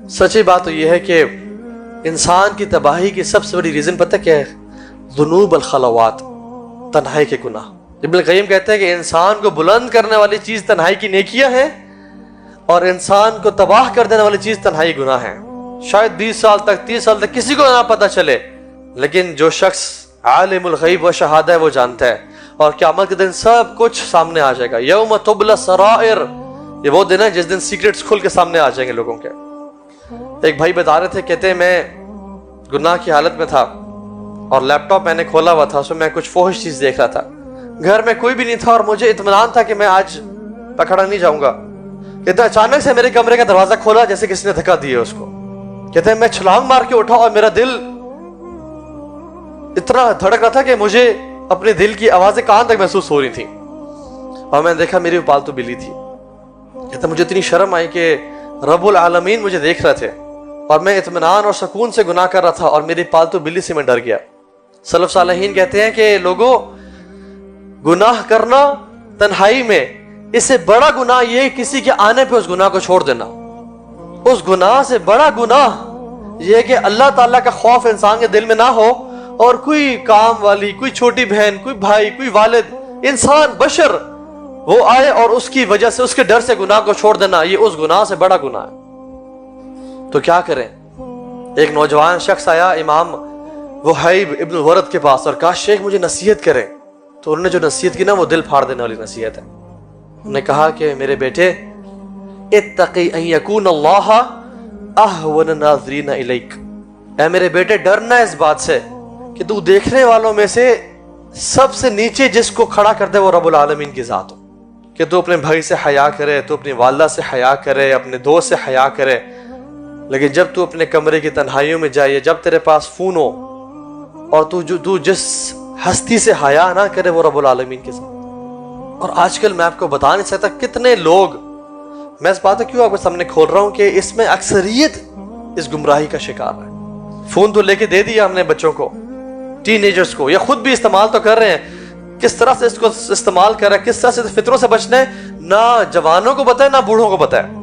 سچی بات تو یہ ہے کہ انسان کی تباہی کی سب سے بڑی ریزن پتہ کیا ہے؟ ذنوب الخلوات، تنہائی کے گناہ۔ ابن القیم کہتے ہیں کہ انسان کو بلند کرنے والی چیز تنہائی کی نیکیاں ہیں، اور انسان کو تباہ کر دینے والی چیز تنہائی گناہ ہیں۔ شاید 20 سال تک 30 سال تک کسی کو نہ پتہ چلے، لیکن جو شخص عالم الغیب و شہادہ ہے وہ جانتا ہے، اور قیامت کے دن سب کچھ سامنے آ جائے گا۔ یوم تبلی السرائر، یہ وہ دن ہے جس دن سیکرٹس کھل کے سامنے آ جائیں گے لوگوں کے۔ ایک بھائی بتا رہے تھے، کہتے ہیں میں گناہ کی حالت میں تھا اور لیپ ٹاپ میں نے کھولا ہوا تھا، اس میں کچھ فحش چیز دیکھ رہا تھا، گھر میں کوئی بھی نہیں تھا اور مجھے اطمینان تھا کہ میں آج پکڑا نہیں جاؤں گا۔ کہتے ہیں اچانک سے میرے کمرے کا دروازہ کھولا جیسے کسی نے دھکا دیا اس کو۔ کہتے ہیں میں چھلانگ مار کے اٹھا اور میرا دل اتنا دھڑک رہا تھا کہ مجھے اپنے دل کی آوازیں کان تک محسوس ہو رہی تھی، اور میں نے دیکھا میری پالتو بلی تھی۔ کہتے ہیں مجھے اتنی شرم آئی کہ رب العالمین مجھے دیکھ رہے تھے، اور میں اطمینان اور سکون سے گناہ کر رہا تھا، اور میری پالتو بلی سے میں ڈر گیا۔ سلف صالحین کہتے ہیں کہ لوگوں، گناہ کرنا تنہائی میں، اس سے بڑا گناہ یہ کسی کے آنے پہ اس گناہ کو چھوڑ دینا۔ اس گناہ سے بڑا گناہ یہ ہے کہ اللہ تعالیٰ کا خوف انسان کے دل میں نہ ہو، اور کوئی کام والی، کوئی چھوٹی بہن، کوئی بھائی، کوئی والد، انسان، بشر وہ آئے اور اس کی وجہ سے، اس کے ڈر سے گناہ کو چھوڑ دینا، یہ اس گناہ سے بڑا گناہ ہے۔ تو کیا کریں؟ ایک نوجوان شخص آیا امام وہیب ابن الورد کے پاس اور کہا شیخ مجھے نصیحت کریں۔ تو انہوں نے جو نصیحت کی نا وہ دل پھاڑ دینے والی نصیحت ہے۔ انہوں نے کہا کہ میرے بیٹے، اتقی ان یکون اللہ اہون الناظرین الیک، اے میرے بیٹے ڈرنا اس بات سے کہ تو دیکھنے والوں میں سے سب سے نیچے جس کو کھڑا کر دے وہ رب العالمین کی ذات ہو، کہ تو اپنے بھائی سے حیا کرے، تو اپنی والدہ سے حیا کرے، اپنے دوست سے حیا کرے، لیکن جب تو اپنے کمرے کی تنہائیوں میں جائے، جب تیرے پاس فون ہو اور تو جس ہستی سے حیا نہ کرے وہ رب العالمین کے ساتھ۔ اور آج کل میں آپ کو بتا نہیں سکتا کتنے لوگ، میں اس بات کو کیوں آپ کے سامنے کھول رہا ہوں کہ اس میں اکثریت اس گمراہی کا شکار ہے۔ فون تو لے کے دے دیا ہم نے بچوں کو، ٹین ایجرز کو، یہ خود بھی استعمال تو کر رہے ہیں، کس طرح سے اس کو استعمال کر رہے ہیں، کس طرح سے فطروں سے بچنا ہے، نہ جوانوں کو پتہ ہے نہ بوڑھوں کو پتہ ہے۔